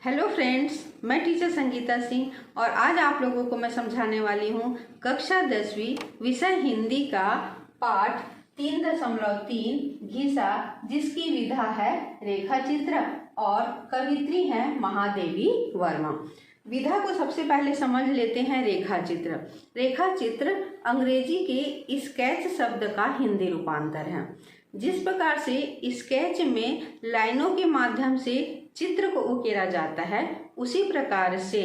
Hello friends, मैं teacher Sangeeta Singh और आज आप लोगों को मैं समझाने वाली हूँ कक्षा 10वीं विषय हिंदी का पाठ 3.3 घिसा, जिसकी विधा है रेखा चित्र और कवित्री हैं महादेवी वर्मा। विधा को सबसे पहले समझ लेते हैं रेखा चित्र। रेखा चित्र अंग्रेजी के स्केच शब्द का हिंदी रूपांतर है। जिस प्रकार से स्केच में लाइनों के माध्यम से चित्र को उकेरा जाता है, उसी प्रकार से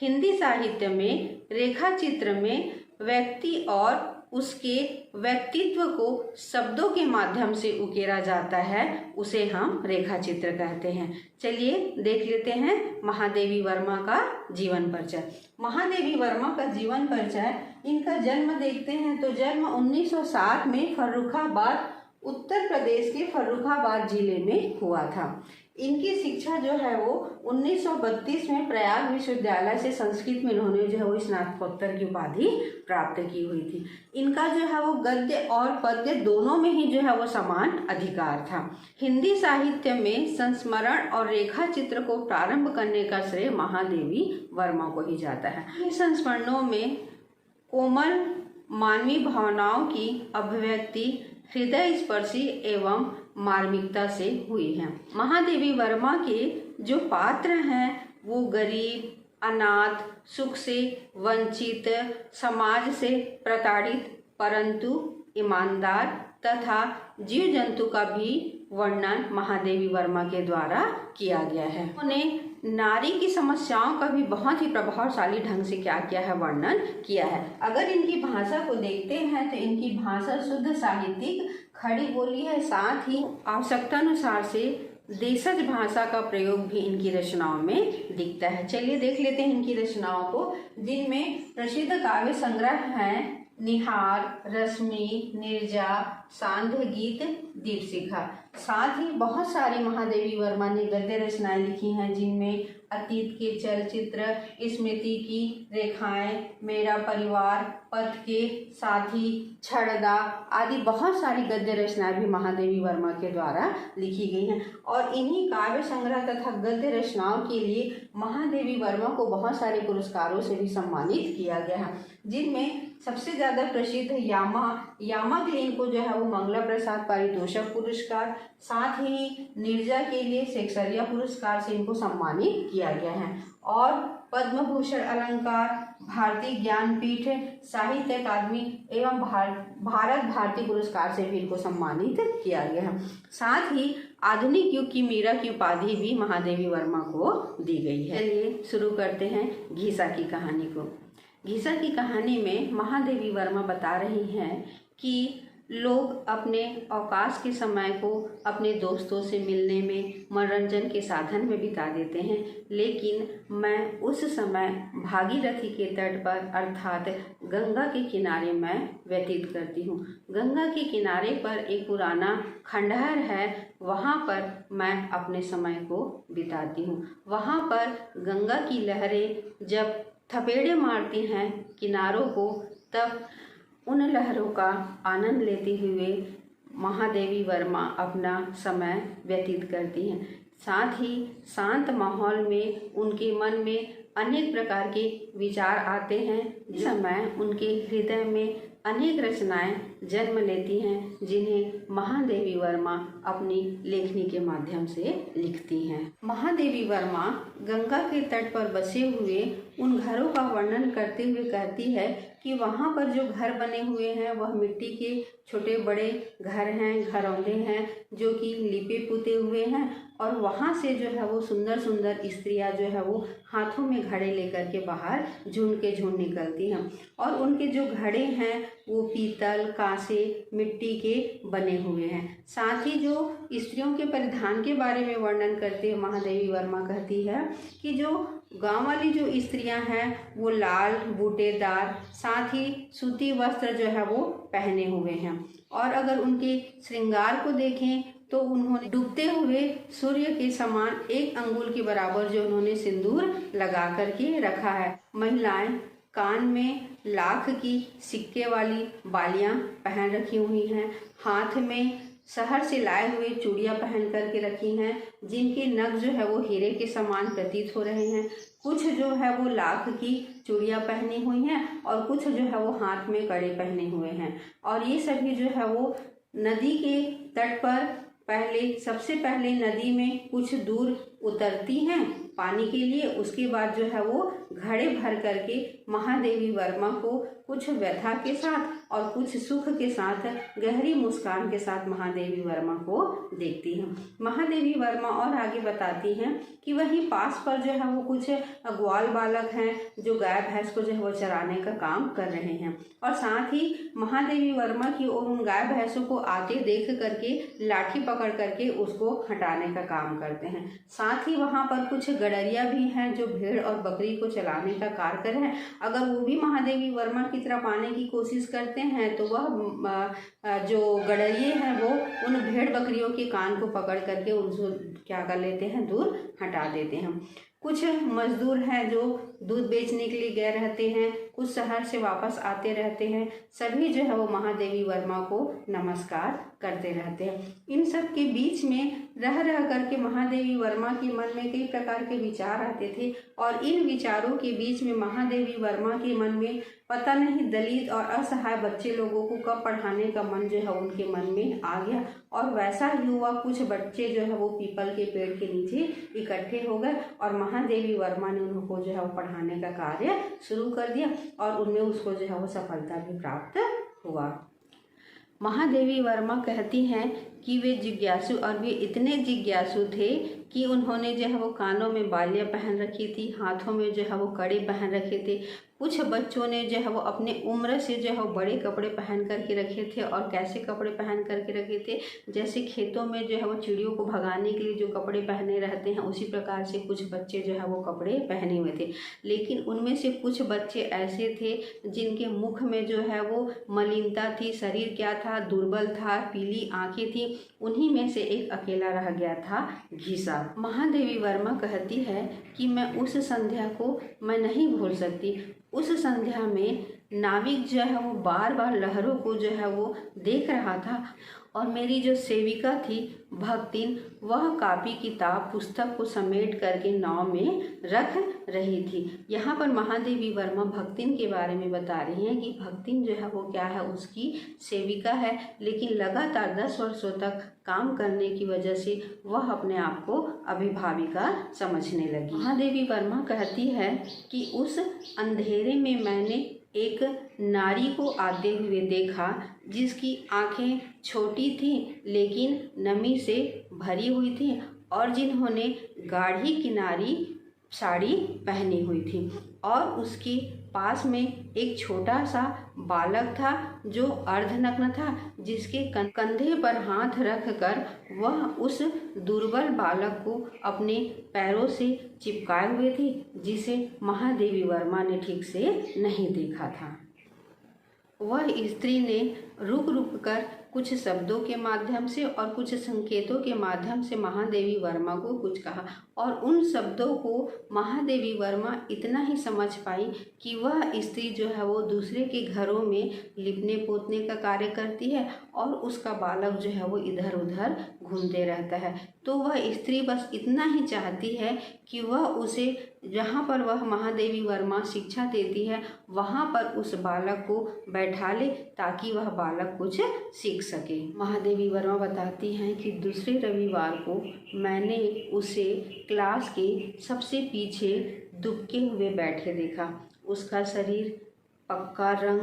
हिंदी साहित्य में रेखा चित्र में व्यक्ति और उसके व्यक्तित्व को शब्दों के माध्यम से उकेरा जाता है, उसे हम रेखा चित्र कहते हैं। चलिए देख लेते हैं महादेवी वर्मा का जीवन परिचय। महादेवी वर्मा का जीवन परिचय, इनका जन्म देखते हैं तो जन्म 1907 में फर्रुखाबाद, उत्तर प्रदेश के फर्रुखाबाद जिले में हुआ था। इनकी शिक्षा जो है वो 1932 में प्रयाग विश्वविद्यालय से संस्कृत में इन्होंने जो है वो स्नातकोत्तर की उपाधि प्राप्त की हुई थी। इनका जो है वो गद्य और पद्य दोनों में ही जो है वो समान अधिकार था। हिंदी साहित्य में संस्मरण और रेखा चित्र को प्रारंभ करने का श्रेय महादेवी वर्मा को ही जाता है। इन संस्मरणों में कोमल मानवीय भावनाओं की अभिव्यक्ति हृदय स्पर्शी एवं मार्मिकता से हुई है। महादेवी वर्मा के जो पात्र हैं वो गरीब, अनाथ, सुख से वंचित, समाज से प्रताड़ित परंतु ईमानदार तथा जीव जंतु का भी वर्णन महादेवी वर्मा के द्वारा किया गया है। उन्होंने नारी की समस्याओं का भी बहुत ही प्रभावशाली ढंग से क्या किया है, वर्णन किया है। अगर इनकी भाषा को देखते हैं तो इनकी भाषा शुद्ध साहित्यिक खड़ी बोली है, साथ ही आवश्यकता अनुसार से देशज भाषा का प्रयोग भी इनकी रचनाओं में दिखता है। चलिए देख लेते हैं इनकी रचनाओं को, जिनमें प्रसिद्ध काव्य संग्रह हैं निहार, रश्मि, निर्जा, सांध्य गीत, दीपशिखा। साथ ही बहुत सारी महादेवी वर्मा ने गद्य रचनाएं लिखी हैं, जिनमें अतीत के चलचित्र, स्मृति की रेखाएं, मेरा परिवार, पथ के साथी, छड़दा आदि बहुत सारी गद्य रचनाएं भी महादेवी वर्मा के द्वारा लिखी गई हैं। और इन्हीं काव्य संग्रह तथा गद्य रचनाओं के लिए महादेवी वर्मा को बहुत सारे पुरस्कारों से भी सम्मानित किया गया है, जिनमें सबसे ज़्यादा प्रसिद्ध यामा के लिए इनको जो है वो मंगला प्रसाद पारितोषिक पुरस्कार, साथ ही निर्जा के लिए शेक्सपियर पुरस्कार से इनको सम्मानित किया गया है। और पद्म भूषण अलंकार, भारतीय ज्ञानपीठ, साहित्य अकादमी एवं भारत भारती पुरस्कार से भी इनको सम्मानित किया गया है। साथ ही आधुनिक युग की मीरा की उपाधि भी महादेवी वर्मा को दी गई है। चलिए शुरू करते हैं घिसा की कहानी को। घिसा की कहानी में महादेवी वर्मा बता रही हैं कि लोग अपने अवकाश के समय को अपने दोस्तों से मिलने में, मनोरंजन के साधन में बिता देते हैं, लेकिन मैं उस समय भागीरथी के तट पर अर्थात गंगा के किनारे मैं व्यतीत करती हूँ। गंगा के किनारे पर एक पुराना खंडहर है, वहाँ पर मैं अपने समय को बिताती हूँ। वहाँ पर गंगा की लहरें जब थपेड़े मारती हैं किनारों को, तब उन लहरों का आनंद लेते हुए महादेवी वर्मा अपना समय व्यतीत करती हैं। साथ ही शांत माहौल में उनके मन में अनेक प्रकार के विचार आते हैं। इस समय उनके हृदय में अनेक रचनाएं जन्म लेती हैं, जिन्हें महादेवी वर्मा अपनी लेखनी के माध्यम से लिखती हैं। महादेवी वर्मा गंगा के तट पर बसे हुए उन घरों का वर्णन करते हुए कहती है कि वहाँ पर जो घर बने हुए हैं वह मिट्टी के छोटे बड़े घर हैं, घरौंदे हैं, जो कि लिपे पुते हुए हैं। और वहाँ से जो है वो सुंदर सुंदर स्त्रियाँ जो है वो हाथों में घड़े लेकर के बाहर झुंड के झुंड निकलती हैं। और उनके जो घड़े हैं वो पीतल, कांसे, मिट्टी के बने हुए हैं। साथ ही जो स्त्रियों के परिधान के बारे में वर्णन करते हुए महादेवी वर्मा कहती है कि जो गांव वाली जो स्त्रियां हैं वो लाल बूटेदार साथ ही सूती वस्त्र जो है वो पहने हुए हैं। और अगर उनके श्रृंगार को देखें तो उन्होंने डूबते हुए सूर्य के समान 1 अंगुल के बराबर जो उन्होंने सिंदूर लगा करके रखा है। महिलाएं कान में लाख की सिक्के वाली बालियां पहन रखी हुई हैं, हाथ में शहर से लाए हुए चूड़ियां पहन करके रखी हैं, जिनके नग जो है वो हीरे के समान प्रतीत हो रहे हैं। कुछ जो है वो लाख की चूड़ियां पहनी हुई हैं और कुछ जो है वो हाथ में कड़े पहने हुए हैं। और ये सभी जो है वो नदी के तट पर सबसे पहले नदी में कुछ दूर उतरती हैं पानी के लिए। उसके बाद जो है वो घड़े भर करके महादेवी वर्मा को कुछ व्यथा के साथ और कुछ सुख के साथ गहरी मुस्कान के साथ महादेवी वर्मा को देखती हैं। महादेवी वर्मा और आगे बताती हैं कि वहीं पास पर जो है वो कुछ ग्वाल बालक हैं जो गाय भैंस को जो है वो चराने का काम कर रहे हैं, और साथ ही महादेवी वर्मा की और उन गाय भैंसों को आते देख करके लाठी पकड़ करके उसको हटाने का काम करते हैं। साथ ही वहाँ पर कुछ गडरिया भी हैं जो भेड़ और बकरी को चलाने का कार्य कर रहे हैं। अगर वो भी महादेवी वर्मा की तरफ आने की कोशिश करते हैं तो वह जो गडरिये हैं वो उन भेड़ बकरियों के कान को पकड़ करके उनको क्या कर लेते हैं, दूर हटा देते हैं। कुछ मजदूर हैं जो दूध बेचने के लिए गए रहते हैं, कुछ शहर से वापस आते रहते हैं। सभी जो है वो महादेवी वर्मा को नमस्कार करते रहते हैं। इन सब के बीच में रह करके महादेवी वर्मा के मन में कई प्रकार के विचार आते थे, और इन विचारों के बीच में महादेवी वर्मा के मन में पता नहीं दलित और असहाय बच्चे लोगों को कब पढ़ाने का मन जो है उनके मन में आ गया। और वैसा ही हुआ, कुछ बच्चे जो है वो पीपल के पेड़ के नीचे इकट्ठे हो गए और महादेवी वर्मा ने उनको जो है वो पढ़ाने का कार्य शुरू कर दिया, और उनमें उसको जो है वो सफलता भी प्राप्त हुआ। महादेवी वर्मा कहती हैं कि वे जिज्ञासु, और वे इतने जिज्ञासु थे कि उन्होंने जो है वो कानों में बालियां पहन रखी थी, हाथों में जो है वो कड़े पहन रखे थे। कुछ बच्चों ने जो है वो अपने उम्र से जो है वो बड़े कपड़े पहन करके रखे थे, और कैसे कपड़े पहन करके रखे थे, जैसे खेतों में जो है वो चिड़ियों को भगाने के लिए जो कपड़े पहने रहते हैं उसी प्रकार से कुछ बच्चे जो है वो कपड़े पहने हुए थे। लेकिन उनमें से कुछ बच्चे ऐसे थे जिनके मुख में जो है वो मलिनता थी, शरीर क्या था, दुर्बल था, पीली आंखें थी। उन्हीं में से एक अकेला रह गया था, घीसा। महादेवी वर्मा कहती है कि मैं उस संध्या को मैं नहीं भूल सकती। उस संध्या में नाविक जो है वो बार बार लहरों को जो है वो देख रहा था, और मेरी जो सेविका थी भक्तिन, वह कापी किताब पुस्तक को समेट करके नाव में रख रही थी। यहाँ पर महादेवी वर्मा भक्तिन के बारे में बता रही हैं कि भक्तिन जो है वो क्या है, उसकी सेविका है, लेकिन लगातार 10 वर्षों तक काम करने की वजह से वह अपने आप को अभिभाविका समझने लगी। महादेवी वर्मा कहती है कि उस अंधेरे में मैंने एक नारी को आते हुए देखा जिसकी आंखें छोटी थीं लेकिन नमी से भरी हुई थी, और जिन्होंने गाढ़ी किनारी साड़ी पहनी हुई थी, और उसके पास में एक छोटा सा बालक था जो अर्धनग्न था, जिसके कंधे पर हाथ रख कर वह उस दुर्बल बालक को अपने पैरों से चिपकाए हुए थे, जिसे महादेवी वर्मा ने ठीक से नहीं देखा था। वह स्त्री ने रुक रुक कर कुछ शब्दों के माध्यम से और कुछ संकेतों के माध्यम से महादेवी वर्मा को कुछ कहा, और उन शब्दों को महादेवी वर्मा इतना ही समझ पाई कि वह स्त्री जो है वो दूसरे के घरों में लिपने पोतने का कार्य करती है, और उसका बालक जो है वो इधर उधर घूमते रहता है। तो वह स्त्री बस इतना ही चाहती है कि वह उसे, जहाँ पर वह महादेवी वर्मा शिक्षा देती है, वहाँ पर उस बालक को बैठा ले ताकि वह बालक कुछ सीख सके। महादेवी वर्मा बताती हैं कि दूसरे रविवार को मैंने उसे क्लास के सबसे पीछे दुबके हुए बैठे देखा। उसका शरीर पक्का रंग,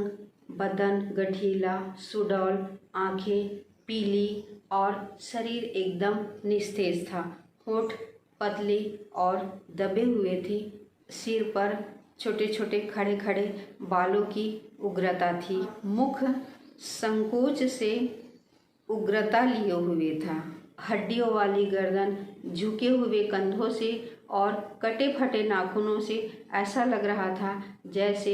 बदन गठीला, सुडौल, आंखें पीली और शरीर एकदम निस्तेज था। होंठ पतले और दबे हुए थे। सिर पर छोटे छोटे खड़े खड़े बालों की उग्रता थी। मुख संकोच से उग्रता लिए हुए था। हड्डियों वाली गर्दन, झुके हुए कंधों से और कटे फटे नाखूनों से ऐसा लग रहा था जैसे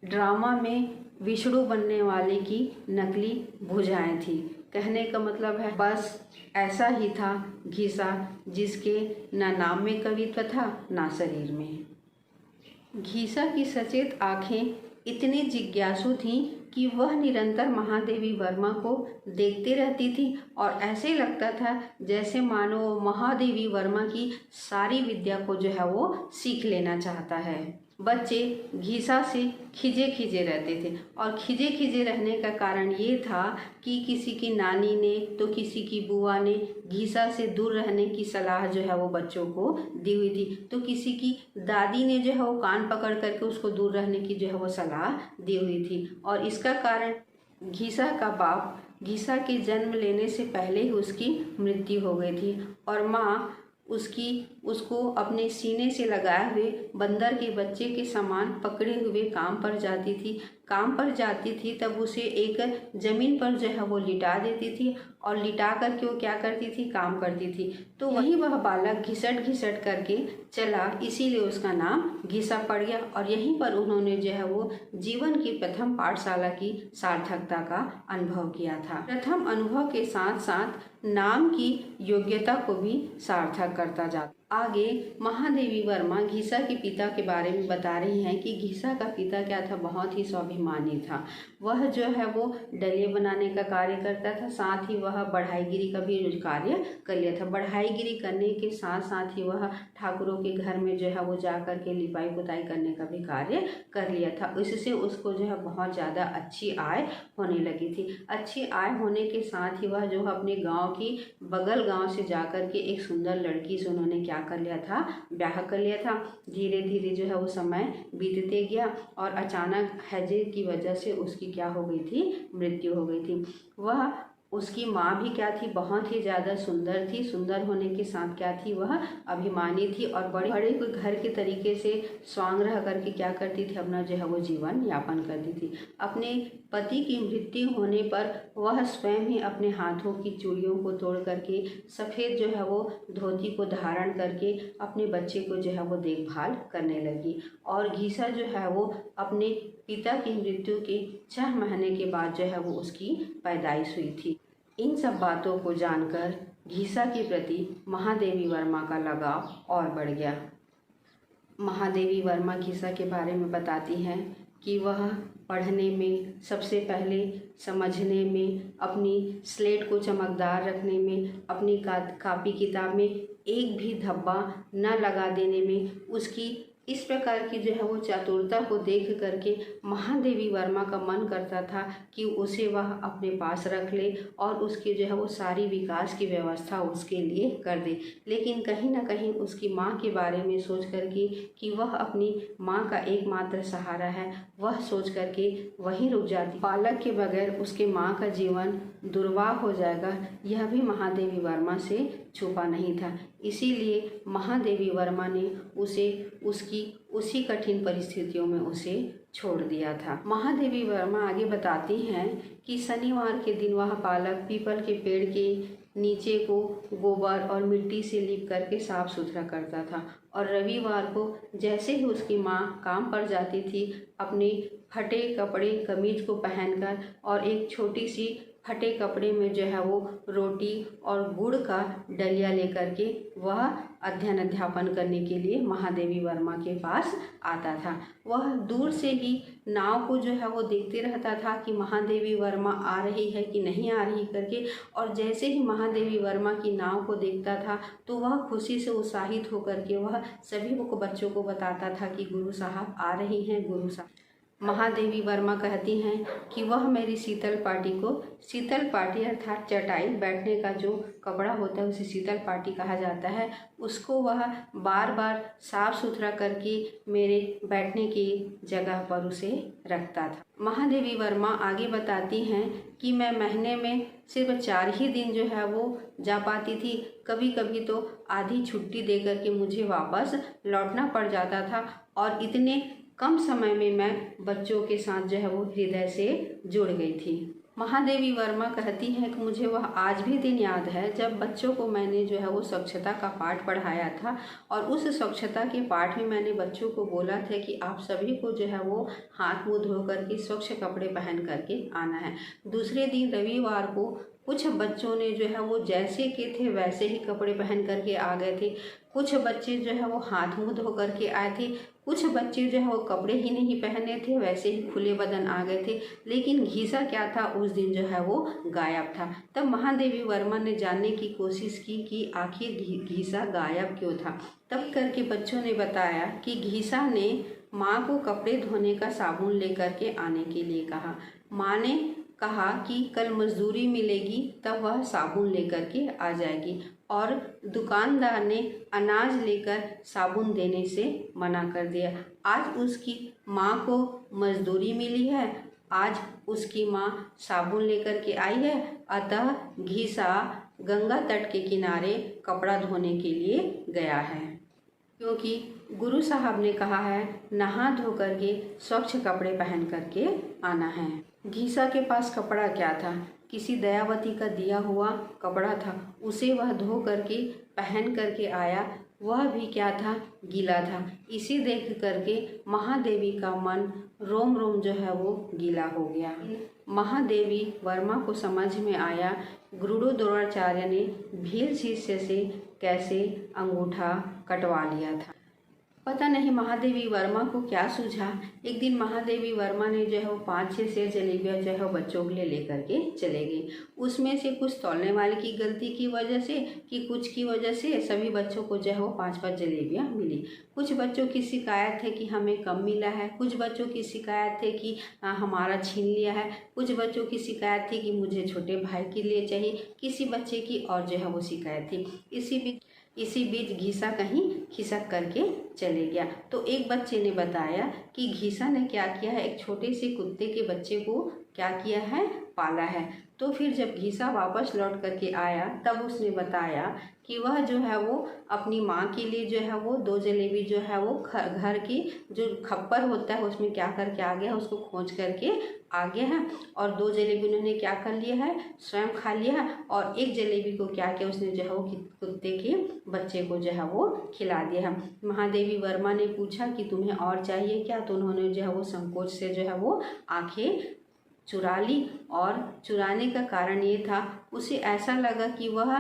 ड्रामा में विष्णु बनने वाले की नकली भुजाएं थी। कहने का मतलब है बस ऐसा ही था घीसा, जिसके न नाम में कवित्व था न शरीर में। घीसा की सचेत आंखें इतनी जिज्ञासु थीं कि वह निरंतर महादेवी वर्मा को देखते रहती थी और ऐसे लगता था जैसे मानो महादेवी वर्मा की सारी विद्या को जो है वो सीख लेना चाहता है। बच्चे घीसा से खिजे खिजे रहते थे और खिजे खिजे रहने का कारण ये था कि किसी की नानी ने तो किसी की बुआ ने घीसा से दूर रहने की सलाह जो है वो बच्चों को दी हुई थी, तो किसी की दादी ने जो है वो कान पकड़ करके उसको दूर रहने की जो है वो सलाह दी हुई थी। और इसका कारण घीसा का बाप घीसा के जन्म लेने से पहले ही उसकी मृत्यु हो गई थी और माँ उसको अपने सीने से लगाए हुए बंदर के बच्चे के समान पकड़े हुए काम पर जाती थी तब उसे एक ज़मीन पर जो है वो लिटा देती थी और लिटा करके वो क्या करती थी, काम करती थी। तो वहीं वह बालक घिसट घिसट करके चला, इसीलिए उसका नाम घिसा पड़ गया और यहीं पर उन्होंने जो है वो जीवन की प्रथम पाठशाला की सार्थकता का अनुभव किया था। प्रथम अनुभव के साथ साथ नाम की योग्यता को भी सार्थक करता जाता। आगे महादेवी वर्मा घीसा के पिता के बारे में बता रही हैं कि घीसा का पिता क्या था, बहुत ही स्वाभिमानी था। वह जो है वो डलिए बनाने का कार्य करता था, साथ ही वह बढ़ाईगिरी का भी कार्य कर लिया था। बढ़ाईगिरी करने के साथ साथ ही वह ठाकुरों के घर में जो है वो जा कर के लिपाई पुताई करने का भी कार्य कर लिया था। इससे उसको जो है बहुत ज़्यादा अच्छी आय होने लगी थी। अच्छी आय होने के साथ ही वह जो अपने गाँव की बगल गाँव से जा कर के एक सुंदर लड़की से उन्होंने क्या कर लिया था, ब्याह कर लिया था। धीरे धीरे जो है वो समय बीतते गया और अचानक हैजे की वजह से उसकी क्या हो गई थी, मृत्यु हो गई थी। वह उसकी माँ भी क्या थी, बहुत ही ज़्यादा सुंदर थी। सुंदर होने के साथ क्या थी, वह अभिमानी थी और बड़े कोई घर के तरीके से स्वांग रह करके क्या करती थी, अपना जो है वो जीवन यापन करती थी। अपने पति की मृत्यु होने पर वह स्वयं ही अपने हाथों की चूड़ियों को तोड़ करके सफ़ेद जो है वो धोती को धारण करके अपने बच्चे को जो है वो देखभाल करने लगी। और घीसा जो है वो अपने पिता की मृत्यु के 6 महीने के बाद जो है वो उसकी पैदाइश हुई थी। इन सब बातों को जानकर घीसा के प्रति महादेवी वर्मा का लगाव और बढ़ गया। महादेवी वर्मा घीसा के बारे में बताती हैं कि वह पढ़ने में, सबसे पहले समझने में, अपनी स्लेट को चमकदार रखने में, अपनी कापी किताब में एक भी धब्बा न लगा देने में उसकी इस प्रकार की जो है वो चातुरता को देख करके महादेवी वर्मा का मन करता था कि उसे वह अपने पास रख ले और उसकी जो है वो सारी विकास की व्यवस्था उसके लिए कर दे। लेकिन कहीं ना कहीं उसकी माँ के बारे में सोच करके कि वह अपनी माँ का एकमात्र सहारा है, वह सोच करके वहीं रुक जाती। बालक के बगैर उसके माँ का जीवन दुर्वाह हो जाएगा, यह भी महादेवी वर्मा से छुपा नहीं था। इसीलिए महादेवी वर्मा ने उसे उसी कठिन परिस्थितियों में उसे छोड़ दिया था। महादेवी वर्मा आगे बताती हैं कि शनिवार के दिन वह बालक पीपल के पेड़ के नीचे को गोबर और मिट्टी से लीप करके साफ सुथरा करता था और रविवार को जैसे ही उसकी माँ काम पर जाती थी, अपने फटे कपड़े कमीज को पहनकर और एक छोटी सी फटे कपड़े में जो है वो रोटी और गुड़ का डलिया लेकर के वह अध्ययन अध्यापन करने के लिए महादेवी वर्मा के पास आता था। वह दूर से ही नाव को जो है वो देखते रहता था कि महादेवी वर्मा आ रही है कि नहीं आ रही करके, और जैसे ही महादेवी वर्मा की नाव को देखता था तो वह खुशी से उत्साहित होकर के वह सभी को बच्चों को बताता था कि गुरु साहब आ रही हैं, गुरु साहब। महादेवी वर्मा कहती हैं कि वह मेरी शीतल पाटी अर्थात चटाई, बैठने का जो कपड़ा होता है उसे शीतल पाटी कहा जाता है, उसको वह बार बार साफ सुथरा करके मेरे बैठने की जगह पर उसे रखता था। महादेवी वर्मा आगे बताती हैं कि मैं महीने में सिर्फ 4 ही दिन जो है वो जा पाती थी। कभी कभी तो आधी छुट्टी दे करके मुझे वापस लौटना पड़ जाता था और इतने कम समय में मैं बच्चों के साथ जो है वो हृदय से जुड़ गई थी। महादेवी वर्मा कहती है कि मुझे वह आज भी दिन याद है जब बच्चों को मैंने जो है वो स्वच्छता का पाठ पढ़ाया था और उस स्वच्छता के पाठ में मैंने बच्चों को बोला था कि आप सभी को जो है वो हाथ मुँह धो करके स्वच्छ कपड़े पहन करके आना है। दूसरे दिन रविवार को कुछ बच्चों ने जो है वो जैसे के थे वैसे ही कपड़े पहन करके आ गए थे। कुछ बच्चे जो है वो हाथ मुँह धो करके आए थे। कुछ बच्चे जो है वो कपड़े ही नहीं पहने थे, वैसे ही खुले बदन आ गए थे। लेकिन घीसा क्या था, उस दिन जो है वो गायब था। तब महादेवी वर्मा ने जानने की कोशिश की कि आखिर घीसा गायब क्यों था। तब करके बच्चों ने बताया कि घीसा ने माँ को कपड़े धोने का साबुन लेकर के आने के लिए कहा। माँ ने कहा कि कल मजदूरी मिलेगी तब वह साबुन लेकर के आ जाएगी, और दुकानदार ने अनाज लेकर साबुन देने से मना कर दिया। आज उसकी माँ को मजदूरी मिली है, आज उसकी माँ साबुन लेकर के आई है, अतः घीसा गंगा तट के किनारे कपड़ा धोने के लिए गया है, क्योंकि गुरु साहब ने कहा है नहा धो करके स्वच्छ कपड़े पहन करके आना है। घीसा के पास कपड़ा क्या था, किसी दयावती का दिया हुआ कपड़ा था। उसे वह धो करके पहन करके आया, वह भी क्या था, गीला था। इसे देख करके महादेवी का मन रोम रोम जो है वो गीला हो गया। महादेवी वर्मा को समझ में आया गुरु द्रोणाचार्य ने भील शिष्य से कैसे अंगूठा कटवा लिया था। पता नहीं महादेवी वर्मा को क्या सूझा। एक दिन महादेवी वर्मा ने जो है वो 5-6 सेर जलेबियाँ जो है वो बच्चों के लिए लेकर के चले गए। उसमें से कुछ तौलने वाले की गलती की वजह से कि कुछ की वजह से सभी बच्चों को जो है वो 5-5 जलेबियाँ मिली। कुछ बच्चों की शिकायत है कि हमें कम मिला है, कुछ बच्चों की शिकायत है कि हमारा छीन लिया है, कुछ बच्चों की शिकायत थी कि मुझे छोटे भाई के लिए चाहिए, किसी बच्चे की और जो है वो शिकायत थी। इसी बीच घीसा कहीं खिसक करके चले गया। तो एक बच्चे ने बताया कि घीसा ने क्या किया है, एक छोटे से कुत्ते के बच्चे को क्या किया है, पाला है। तो फिर जब घीसा वापस लौट करके आया तब उसने बताया कि वह जो है वो अपनी माँ के लिए जो है वो 2 जलेबी जो है वो घर की जो खप्पर होता है उसमें क्या करके आ गया, उसको खोज करके आ गया है, और 2 जलेबी उन्होंने क्या कर लिया है, स्वयं खा लिया है, और 1 जलेबी को क्या किया, उसने जो है वो कुत्ते के बच्चे को जो है वो खिला दिया है। महादेवी वर्मा ने पूछा कि तुम्हें और चाहिए क्या, तो उन्होंने जो है वो संकोच से जो है वो आंखें चुरा ली। और चुराने का कारण ये था, उसे ऐसा लगा कि वह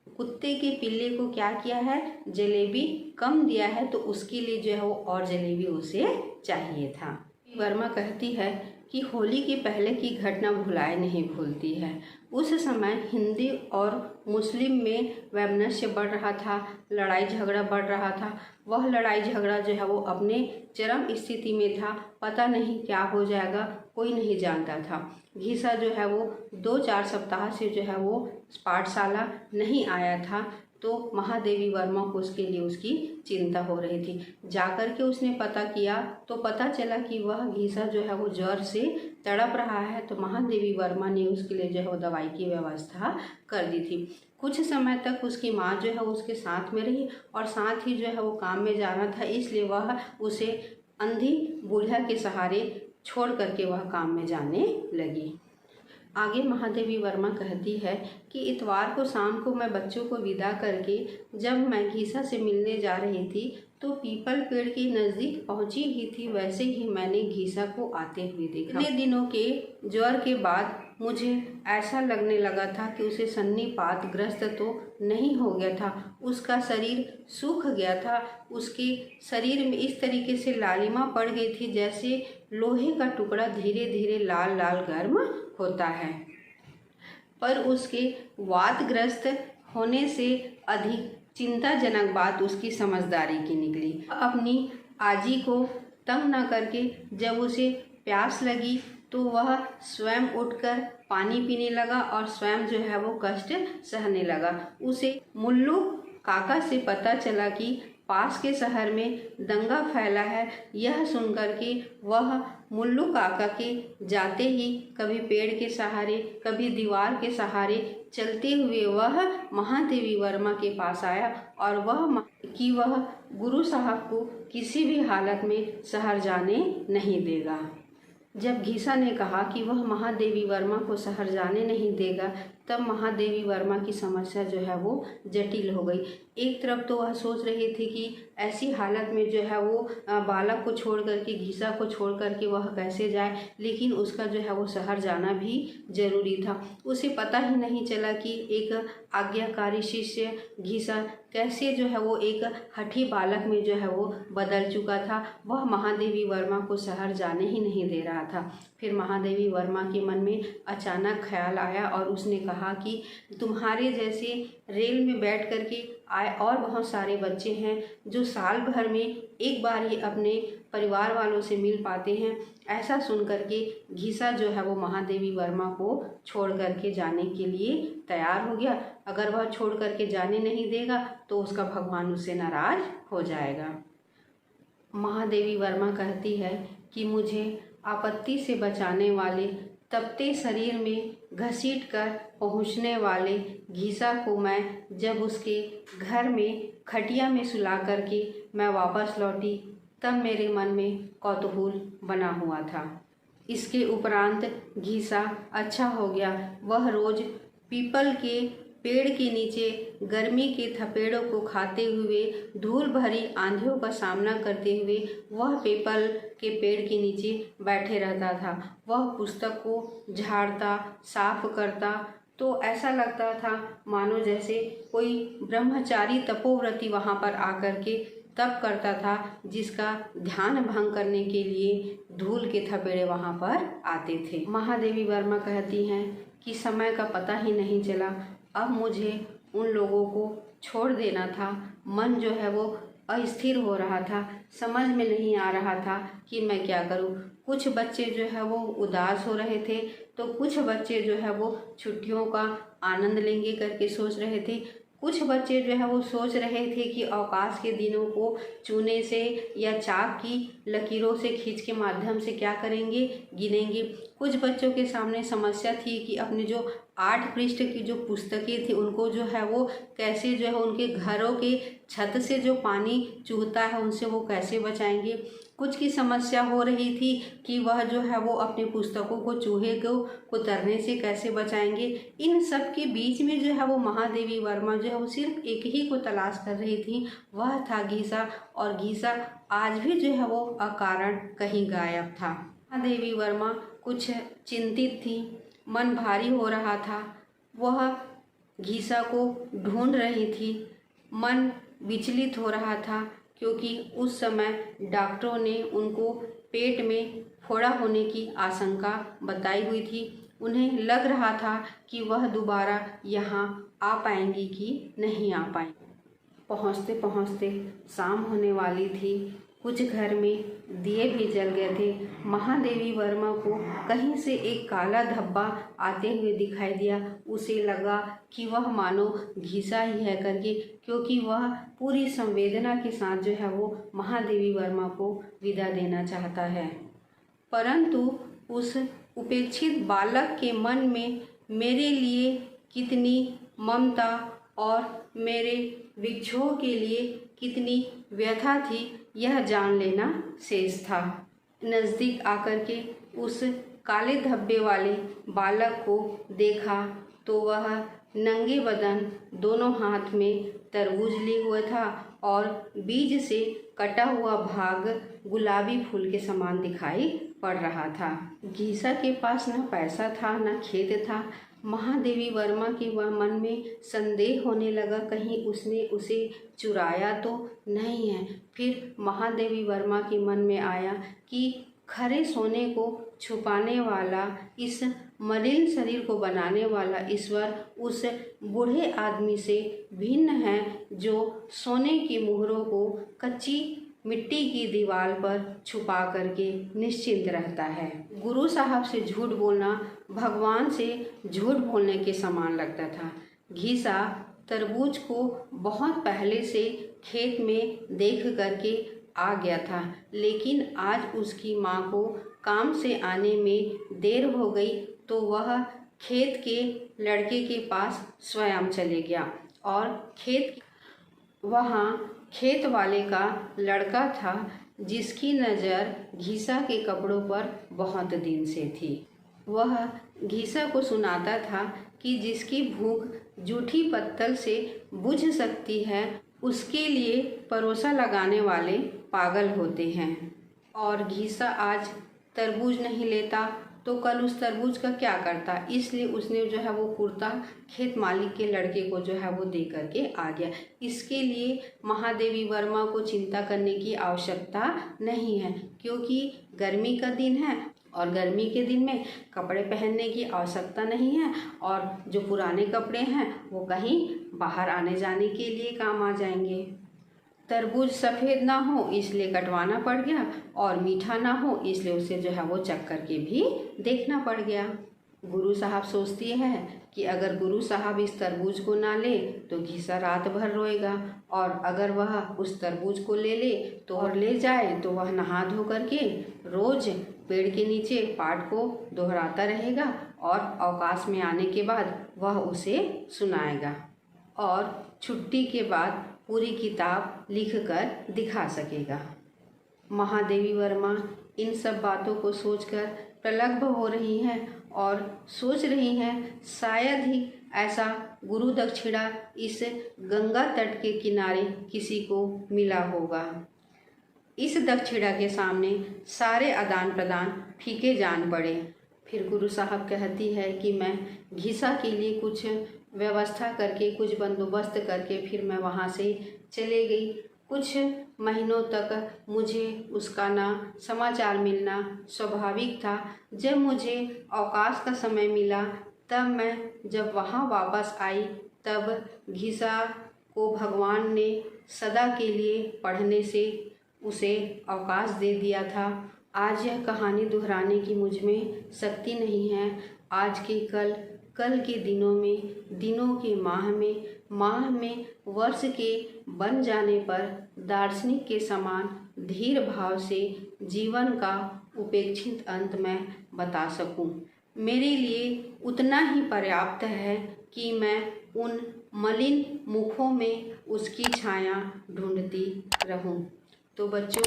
कुत्ते के पिल्ले को क्या किया है, जलेबी कम दिया है, तो उसके लिए जो है वो और जलेबी उसे चाहिए था। वर्मा कहती है कि होली के पहले की घटना भुलाए नहीं भूलती है। उस समय हिंदी और मुस्लिम में वैमनस्य बढ़ रहा था, लड़ाई झगड़ा बढ़ रहा था। वह लड़ाई झगड़ा जो है वो अपने चरम स्थिति में था, पता नहीं क्या हो जाएगा, कोई नहीं जानता था। घीसा जो है वो 2-4 सप्ताह से जो है वो पाठशाला नहीं आया था, तो महादेवी वर्मा को उसके लिए उसकी चिंता हो रही थी। जाकर के उसने पता किया तो पता चला कि वह घीसा जो है वो ज्वर से तड़प रहा है। तो महादेवी वर्मा ने उसके लिए जो है वो दवाई की व्यवस्था कर दी थी। कुछ समय तक उसकी माँ जो है उसके साथ में रही, और साथ ही जो है वो काम में जाना था, इसलिए वह उसे अंधी बूढ़ा के सहारे छोड़ करके वह काम में जाने लगी। आगे महादेवी वर्मा कहती है कि इतवार को शाम को मैं बच्चों को विदा करके जब मैं घीसा से मिलने जा रही थी तो पीपल पेड़ के नज़दीक पहुंची ही थी, वैसे ही मैंने घीसा को आते हुए देखा। इतने दिनों के ज्वर के बाद मुझे ऐसा लगने लगा था कि उसे सन्नीपात ग्रस्त तो नहीं हो गया था, उसका शरीर सूख गया था। उसके शरीर में इस तरीके से लालिमा पड़ गई थी जैसे लोहे का टुकड़ा धीरे धीरे लाल लाल गर्म होता है। पर उसके वातग्रस्त होने से अधिक चिंताजनक बात उसकी समझदारी की निकली। अपनी आजी को तंग न करके जब उसे प्यास लगी तो वह स्वयं उठकर पानी पीने लगा और स्वयं जो है वो कष्ट सहने लगा। उसे मुल्लू काका से पता चला कि पास के शहर में दंगा फैला है। यह सुनकर के वह मुल्लू काका के जाते ही कभी पेड़ के सहारे कभी दीवार के सहारे चलते हुए वह महादेवी वर्मा के पास आया और वह गुरु साहब को किसी भी हालत में शहर जाने नहीं देगा। जब घीसा ने कहा कि वह महादेवी वर्मा को शहर जाने नहीं देगा तब महादेवी वर्मा की समस्या जो है वो जटिल हो गई। एक तरफ तो वह सोच रही थी कि ऐसी हालत में जो है वो बालक को छोड़ करके, घीसा को छोड़ करके वह कैसे जाए, लेकिन उसका जो है वो शहर जाना भी जरूरी था। उसे पता ही नहीं चला कि एक आज्ञाकारी शिष्य घीसा कैसे जो है वो एक हठी बालक में जो है वो बदल चुका था। वह महादेवी वर्मा को शहर जाने ही नहीं दे रहा था। फिर महादेवी वर्मा के मन में अचानक ख्याल आया और उसने कहा कि तुम्हारे जैसे रेल में बैठ करके आए और बहुत सारे बच्चे हैं जो साल भर में एक बार ही अपने परिवार वालों से मिल पाते हैं। ऐसा सुन करके घीसा जो है वो महादेवी वर्मा को छोड़ करके जाने के लिए तैयार हो गया। अगर वह छोड़ करके जाने नहीं देगा तो उसका भगवान उससे नाराज हो जाएगा। महादेवी वर्मा कहती है कि मुझे आपत्ति से बचाने वाले, तपते शरीर में घसीट कर पहुँचने वाले घीसा को मैं जब उसके घर में खटिया में सुला करके मैं वापस लौटी, तब मेरे मन में कौतूहल बना हुआ था। इसके उपरांत घीसा अच्छा हो गया। वह रोज पीपल के पेड़ के नीचे गर्मी के थपेड़ों को खाते हुए, धूल भरी आंधियों का सामना करते हुए वह पीपल के पेड़ के नीचे बैठे रहता था। वह पुस्तक को झाड़ता, साफ करता तो ऐसा लगता था मानो जैसे कोई ब्रह्मचारी तपोव्रती वहाँ पर आकर के तप करता था, जिसका ध्यान भंग करने के लिए धूल के थपेड़े वहाँ पर आते थे। महादेवी वर्मा कहती हैं कि समय का पता ही नहीं चला। अब मुझे उन लोगों को छोड़ देना था। मन जो है वो अस्थिर हो रहा था, समझ में नहीं आ रहा था कि मैं क्या करूं। कुछ बच्चे जो है वो उदास हो रहे थे, तो कुछ बच्चे जो है वो छुट्टियों का आनंद लेंगे करके सोच रहे थे। कुछ बच्चे जो है वो सोच रहे थे कि अवकाश के दिनों को चूने से या चाक की लकीरों से खींच के माध्यम से क्या करेंगे, गिनेंगे। कुछ बच्चों के सामने समस्या थी कि अपने जो 8 पृष्ठ की जो पुस्तकें थी उनको जो है वो कैसे जो है उनके घरों के छत से जो पानी चूहता है उनसे वो कैसे बचाएंगे। कुछ की समस्या हो रही थी कि वह जो है वो अपने पुस्तकों को चूहे को कुतरने से कैसे बचाएंगे। इन सब के बीच में जो है वो महादेवी वर्मा जो है वो सिर्फ एक ही को तलाश कर रही थी, वह था घीसा। और घीसा आज भी जो है वो अकारण कहीं गायब था। महादेवी वर्मा कुछ चिंतित थी, मन भारी हो रहा था। वह घीसा को ढूंढ रही थी, मन विचलित हो रहा था, क्योंकि उस समय डॉक्टरों ने उनको पेट में फोड़ा होने की आशंका बताई हुई थी। उन्हें लग रहा था कि वह दोबारा यहाँ आ पाएंगी कि नहीं आ पाएंगी। पहुँचते पहुँचते शाम होने वाली थी। कुछ घर में दिए भी जल गए थे। महादेवी वर्मा को कहीं से एक काला धब्बा आते हुए दिखाई दिया। उसे लगा कि वह मानो घीसा ही है करके, क्योंकि वह पूरी संवेदना के साथ जो है वो महादेवी वर्मा को विदा देना चाहता है। परंतु उस उपेक्षित बालक के मन में मेरे लिए कितनी ममता और मेरे विक्षोभ के लिए कितनी व्यथा थी, यह जान लेना शेष था। नज़दीक आकर के उस काले धब्बे वाले बालक को देखा तो वह नंगे बदन, दोनों हाथ में तरबूज लिए हुआ था और बीज से कटा हुआ भाग गुलाबी फूल के समान दिखाई पड़ रहा था। घीसा के पास न पैसा था न खेत था। महादेवी वर्मा के वह मन में संदेह होने लगा, कहीं उसने उसे चुराया तो नहीं है। फिर महादेवी वर्मा के मन में आया कि खरे सोने को छुपाने वाला, इस मलिन शरीर को बनाने वाला ईश्वर उस बूढ़े आदमी से भिन्न है जो सोने की मुहरों को कच्ची मिट्टी की दीवार पर छुपा करके निश्चिंत रहता है। गुरु साहब से झूठ बोलना भगवान से झूठ बोलने के समान लगता था। घीसा तरबूज को बहुत पहले से खेत में देख करके आ गया था, लेकिन आज उसकी माँ को काम से आने में देर हो गई तो वह खेत के लड़के के पास स्वयं चले गया और वहाँ खेत वाले का लड़का था जिसकी नज़र घीसा के कपड़ों पर बहुत दिन से थी। वह घीसा को सुनाता था कि जिसकी भूख जूठी पत्तल से बुझ सकती है, उसके लिए परोसा लगाने वाले पागल होते हैं। और घीसा आज तरबूज नहीं लेता तो कल उस तरबूज का क्या करता, इसलिए उसने जो है वो कुर्ता खेत मालिक के लड़के को जो है वो दे करके आ गया। इसके लिए महादेवी वर्मा को चिंता करने की आवश्यकता नहीं है, क्योंकि गर्मी का दिन है और गर्मी के दिन में कपड़े पहनने की आवश्यकता नहीं है, और जो पुराने कपड़े हैं वो कहीं बाहर आने जाने के लिए काम आ जाएंगे। तरबूज सफ़ेद ना हो इसलिए कटवाना पड़ गया, और मीठा ना हो इसलिए उसे जो है वो चख कर के भी देखना पड़ गया। गुरु साहब सोचती है कि अगर गुरु साहब इस तरबूज को ना ले तो घीसा रात भर रोएगा, और अगर वह उस तरबूज को ले ले तो और ले जाए तो वह नहा धो करके रोज़ पेड़ के नीचे पाठ को दोहराता रहेगा, और अवकाश में आने के बाद वह उसे सुनाएगा, और छुट्टी के बाद पूरी किताब लिखकर दिखा सकेगा। महादेवी वर्मा इन सब बातों को सोचकर प्रलब्ध हो रही हैं और सोच रही हैं शायद ही ऐसा गुरु दक्षिणा इस गंगा तट के किनारे किसी को मिला होगा। इस दक्षिणा के सामने सारे आदान प्रदान फीके जान पड़े। फिर गुरु साहब कहती है कि मैं घीसा के लिए कुछ व्यवस्था करके, कुछ बंदोबस्त करके फिर मैं वहाँ से चले गई। कुछ महीनों तक मुझे उसका ना समाचार मिलना स्वाभाविक था। जब मुझे अवकाश का समय मिला तब मैं जब वहाँ वापस आई तब घीसा को भगवान ने सदा के लिए पढ़ने से उसे अवकाश दे दिया था। आज यह कहानी दोहराने की मुझ में शक्ति नहीं है। आज के कल के दिनों में, दिनों के माह में वर्ष के बन जाने पर दार्शनिक के समान धीर भाव से जीवन का उपेक्षित अंत मैं बता सकूं। मेरे लिए उतना ही पर्याप्त है कि मैं उन मलिन मुखों में उसकी छाया ढूंढती रहूं। तो बच्चों,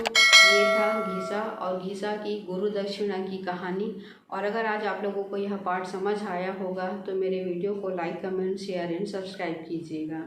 ये था घीसा और घीसा की गुरु दक्षिणा की कहानी। और अगर आज आप लोगों को यह पाठ समझ आया होगा तो मेरे वीडियो को like, comment, share and subscribe कीजिएगा।